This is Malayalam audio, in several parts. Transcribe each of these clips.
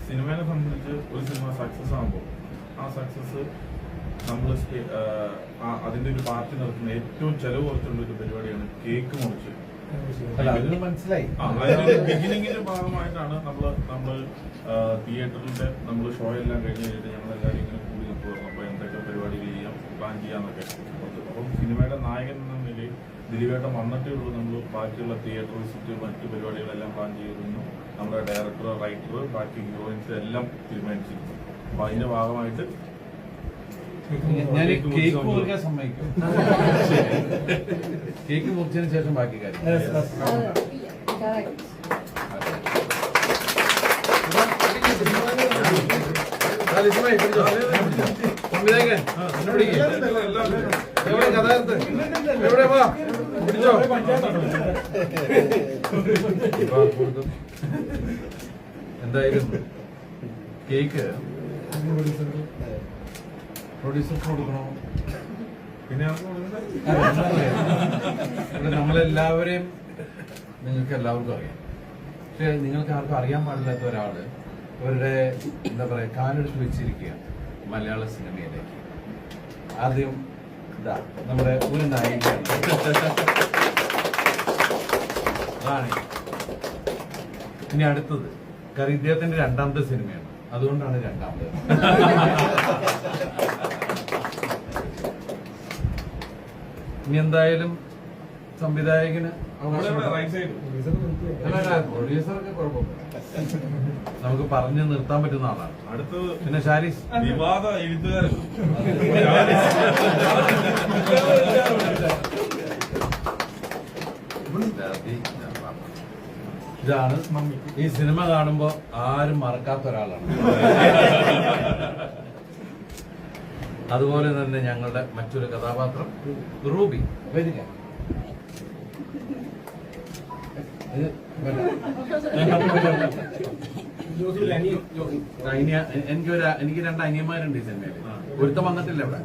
സിനിമയെ സംബന്ധിച്ച് ഒരു സിനിമ സക്സസ് ആകുമ്പോൾ ആ സക്സസ് നമ്മൾ അതിന്റെ ഒരു പാർട്ടി നടത്തുന്ന ഏറ്റവും ചെലവ് കുറച്ചുള്ള ഒരു പരിപാടിയാണ് കേക്ക് മുറിച്ച്. മനസ്സിലായി. ബിഗിനിങ്ങിന്റെ ഭാഗമായിട്ടാണ് നമ്മള് തിയേറ്ററിന്റെ നമ്മൾ ഷോ എല്ലാം കഴിഞ്ഞ് കഴിഞ്ഞിട്ട് ഞങ്ങളെല്ലാവരും ഇങ്ങനെ കൂടി നിൽക്കുമായിരുന്നു. അപ്പൊ എന്തൊക്കെ പരിപാടികൾ ചെയ്യാം, പ്ലാൻ ചെയ്യാന്നൊക്കെ. അപ്പം സിനിമയുടെ നായകൻ എന്ന നിലയിൽ ദിലീപേട്ടൻ വന്നിട്ടേ ഉള്ളൂ. നമ്മൾ ബാക്കിയുള്ള തിയേറ്റർ വിസിറ്റ് മറ്റു പരിപാടികളെല്ലാം പ്ലാൻ ചെയ്തിരുന്നു. നമ്മുടെ ഡയറക്ടർ, റൈറ്റർ, ബാക്കി ഹീറോയിൻസ് എല്ലാം തീരുമാനിച്ചിരുന്നു. അപ്പൊ അതിന്റെ ഭാഗമായിട്ട് ഞാൻ കേക്ക് മുറിക്കാൻ സമ്മതിക്കും. കേക്ക് മുറിച്ചതിന് ശേഷം ബാക്കി കാര്യം. എന്തായാലും കേക്ക് പ്രൊഡ്യൂസർക്ക് കൊടുക്കണോ? പിന്നെ ഇവിടെ നമ്മളെല്ലാവരെയും നിങ്ങൾക്ക് എല്ലാവർക്കും അറിയാം. പക്ഷെ നിങ്ങൾക്ക് ആർക്കും അറിയാൻ പാടില്ലാത്ത ഒരാള് അവരുടെ എന്താ പറയാ കാലെടുത്ത് വെച്ചിരിക്കുക മലയാള സിനിമയിലേക്ക്. ആദ്യം ഇതാ നമ്മുടെ ഒരു നായികയാണ്. ഇനി അടുത്തത് കാരണം ഇദ്ദേഹത്തിന്റെ രണ്ടാമത്തെ സിനിമയാണ്, അതുകൊണ്ടാണ് രണ്ടാമത്. ഇനി എന്തായാലും സംവിധായകന് പ്രൊഡ്യൂസർക്ക് കുഴപ്പമില്ല, നമുക്ക് പറഞ്ഞു നിർത്താൻ പറ്റുന്ന ആളാണ്. അടുത്തത് പിന്നെ ഷാരിസ് വിവാദ എഴുത്തുകാരൻ. ഇതാണ് ഈ സിനിമ കാണുമ്പോ ആരും മറക്കാത്ത ഒരാളാണ്. അതുപോലെ തന്നെ ഞങ്ങളുടെ മറ്റൊരു കഥാപാത്രം റൂബി. വരിക. എനിക്ക് രണ്ട് അനിയന്മാരുണ്ട് ഈ സിനിമയിൽ. ഒരുത്തം വന്നിട്ടില്ല ഇവിടെ.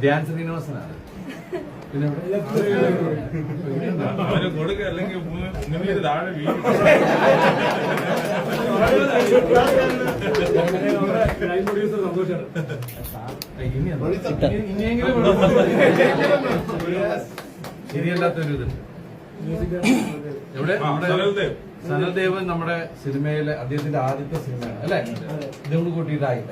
ധ്യാൻ ശ്രീനിവാസനാണ്. പിന്നെ കൊടുക്ക അല്ലെങ്കിൽ താഴെ ഇനിയെങ്കിലും ശരിയല്ലാത്തൊരു ഇതുണ്ട്. എവിടെ സനൽദേവ് നമ്മുടെ സിനിമയിലെ അദ്ദേഹത്തിന്റെ ആദ്യത്തെ സിനിമയാണ് അല്ലെ? ഇതുകൊണ്ട് കൂട്ടിയിട്ടായി